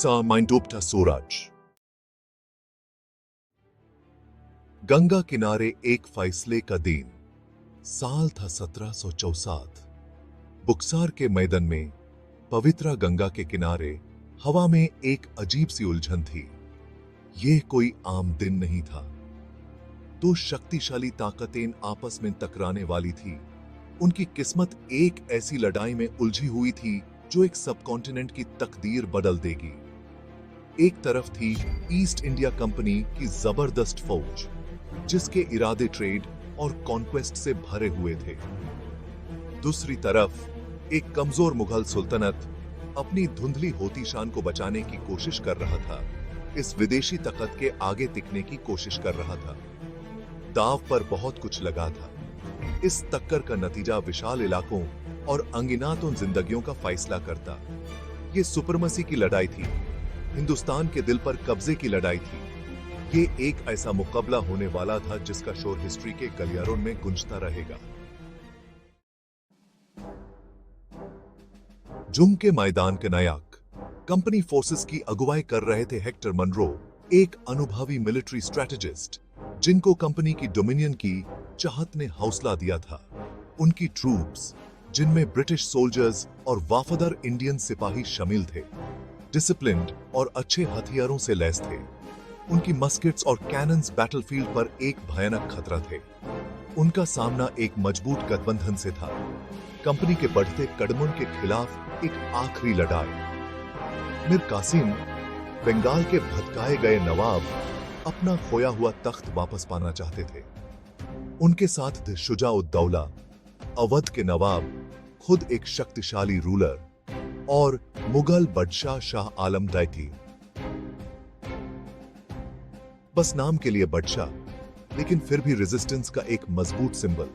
Buksa mein डूबता सूरज। गंगा किनारे एक फैसले का दिन। साल था 1764। बुक्सार के मैदान में पवित्रा गंगा के किनारे हवा में एक अजीब सी उलझन थी। यह कोई आम दिन नहीं था। दो शक्तिशाली ताकतें आपस में टकराने वाली थी। उनकी किस्मत एक ऐसी लड़ाई में उलझी हुई थी जो एक सबकॉन्टिनेंट की तकदीर बदल देगी। एक तरफ थी ईस्ट इंडिया कंपनी की जबरदस्त फौज, जिसके इरादे ट्रेड और कॉन्क्वेस्ट से भरे हुए थे। दूसरी तरफ एक कमजोर मुगल सुल्तनत अपनी धुंधली होती शान को बचाने की कोशिश कर रहा था। इस विदेशी ताकत के आगे टिकने की कोशिश कर रहा था। दाव पर बहुत कुछ लगा था। इस टक्कर का नतीजा विशाल इलाकों और अनगिनत जिंदगियों का फैसला करता। ये सुपरमसी की लड़ाई थी, हिंदुस्तान के दिल पर कब्जे की लड़ाई थी। ये एक ऐसा मुकाबला होने वाला था जिसका शोर हिस्ट्री के गलियारों में गूंजता रहेगा। जुम के मैदान के नायक कंपनी फोर्सेस की अगुवाई कर रहे थे हेक्टर मनरो, एक अनुभवी मिलिट्री स्ट्रेटेजिस्ट जिनको कंपनी की डोमिनियन की चाहत ने हौसला दिया था। उनकी ट्रूप्स, जिनमें ब्रिटिश सोल्जर्स और वफादार इंडियन सिपाही शामिल थे, डिसिप्लिन्ड और अच्छे हथियारों से लैस थे। उनकी मस्केट्स और कैनन्स बैटलफील्ड पर एक भयानक खतरा थे। उनका सामना एक मजबूत गठबंधन से था, कंपनी के बढ़ते कदमों के खिलाफ एक आखिरी लड़ाई। मीर कासिम, बंगाल के भटकाए गए नवाब, अपना खोया हुआ तख्त वापस पाना चाहते थे। उनके साथ थे शुजा-उद-दौला, अवध के नवाब, खुद एक शक्तिशाली रूलर, और मुगल बादशाह शाह आलम दैती। बस नाम के लिए बादशाह, लेकिन फिर भी रेजिस्टेंस का एक मजबूत सिंबल।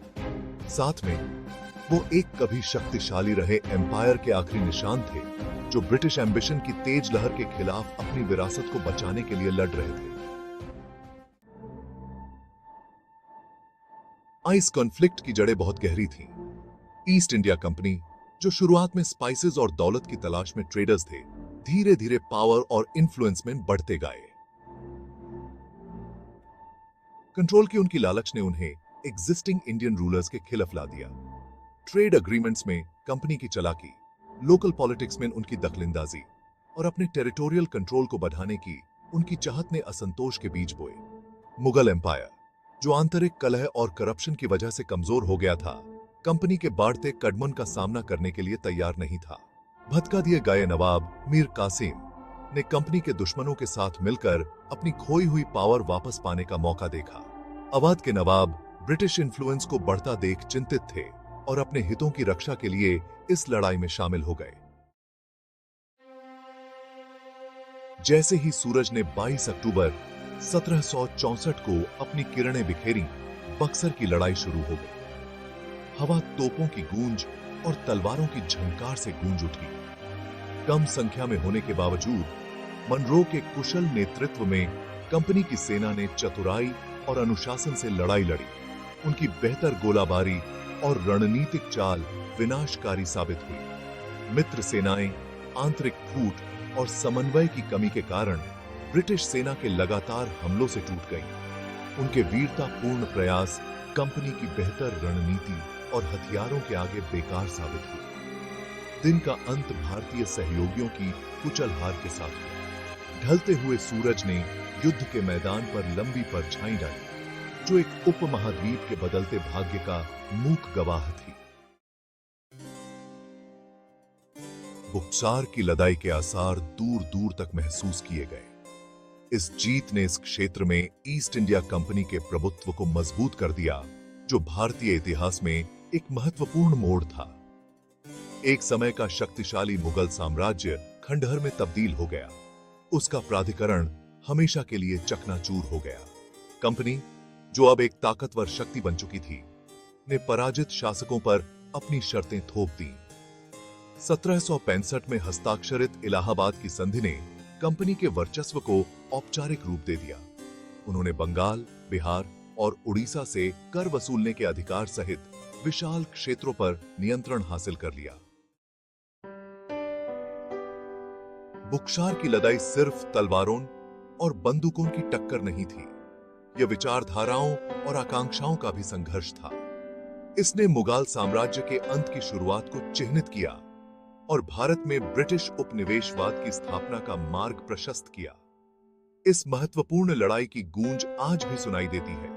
साथ में वो एक कभी शक्तिशाली रहे एम्पायर के आखिरी निशान थे, जो ब्रिटिश एम्बिशन की तेज लहर के खिलाफ अपनी विरासत को बचाने के लिए लड़ रहे थे। इस कॉन्फ्लिक्ट की जड़ें बहुत गहरी थीं। ईस्ट इंडिया कंपनी, जो शुरुआत में स्पाइसेस और दौलत की तलाश में ट्रेडर्स थे, धीरे धीरे पावर और इन्फ्लुएंस में बढ़ते गए। कंट्रोल की उनकी लालच ने उन्हें एग्जिस्टिंग इंडियन रूलर्स के खिलाफ ला दिया। ट्रेड एग्रीमेंट्स में कंपनी की चालाकी, लोकल पॉलिटिक्स में उनकी दखलंदाजी और अपने टेरिटोरियल कंट्रोल को बढ़ाने की उनकी चाहत ने असंतोष के बीज बोए। मुगल एम्पायर, जो आंतरिक कलह और करप्शन की वजह से कमजोर हो गया था, कंपनी के बढ़ते कदमों का सामना करने के लिए तैयार नहीं था। भटका दिए गए नवाब मीर कासिम ने कंपनी के दुश्मनों के साथ मिलकर अपनी खोई हुई पावर वापस पाने का मौका देखा। अवध के नवाब ब्रिटिश इन्फ्लुएंस को बढ़ता देख चिंतित थे और अपने हितों की रक्षा के लिए इस लड़ाई में शामिल हो गए। जैसे ही सूरज ने 22 अक्टूबर 1764 को अपनी किरणें बिखेरी, बक्सर की लड़ाई शुरू हो गई। हवा तोपों की गूंज और तलवारों की झंकार से गूंज उठी। कम संख्या में होने के बावजूद मनरो के कुशल नेतृत्व में कंपनी की सेना ने चतुराई और अनुशासन से लड़ाई लड़ी। उनकी बेहतर गोलाबारी और रणनीतिक चाल विनाशकारी साबित हुई। मित्र सेनाएं आंतरिक फूट और समन्वय की कमी के कारण ब्रिटिश सेना के लगातार हमलों से टूट गईं। उनके वीरतापूर्ण प्रयास कंपनी की बेहतर रणनीति और हथियारों के आगे बेकार साबित हुए। दिन का अंत भारतीय सहयोगियों की कुचल हार के साथ हुआ। ढलते हुए सूरज ने युद्ध के मैदान पर लंबी परछाई डाली, जो एक उपमहाद्वीप के बदलते भाग्य का मूक गवाह थी। बुक्सार की लड़ाई के आसार दूर दूर तक महसूस किए गए। इस जीत ने इस क्षेत्र में ईस्ट इंडिया कंपनी के प्रभुत्व को मजबूत कर दिया, जो भारतीय इतिहास में एक महत्वपूर्ण मोड़ था। एक समय का शक्तिशाली मुगल साम्राज्य खंडहर में तब्दील हो गया। उसका प्राधिकरण हमेशा के लिए चकनाचूर हो गया। कंपनी, जो अब एक ताकतवर शक्ति बन चुकी थी, ने पराजित शासकों पर अपनी शर्तें थोप दी। 1765 में हस्ताक्षरित इलाहाबाद की संधि ने कंपनी के वर्चस्व को औपचारिक रूप दे दिया। उन्होंने बंगाल, बिहार और उड़ीसा से कर वसूलने के अधिकार सहित विशाल क्षेत्रों पर नियंत्रण हासिल कर लिया। बुक्सार की लड़ाई सिर्फ तलवारों और बंदूकों की टक्कर नहीं थी, यह विचारधाराओं और आकांक्षाओं का भी संघर्ष था। इसने मुगल साम्राज्य के अंत की शुरुआत को चिह्नित किया और भारत में ब्रिटिश उपनिवेशवाद की स्थापना का मार्ग प्रशस्त किया। इस महत्वपूर्ण लड़ाई की गूंज आज भी सुनाई देती है।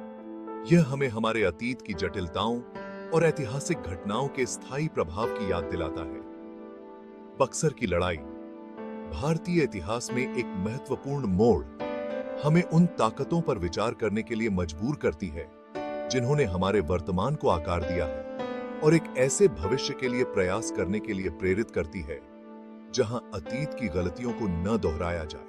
यह हमें हमारे अतीत की जटिलताओं और ऐतिहासिक घटनाओं के स्थायी प्रभाव की याद दिलाता है। बक्सर की लड़ाई भारतीय इतिहास में एक महत्वपूर्ण मोड़ हमें उन ताकतों पर विचार करने के लिए मजबूर करती है जिन्होंने हमारे वर्तमान को आकार दिया है और एक ऐसे भविष्य के लिए प्रयास करने के लिए प्रेरित करती है जहां अतीत की गलतियों को न दोहराया जाए।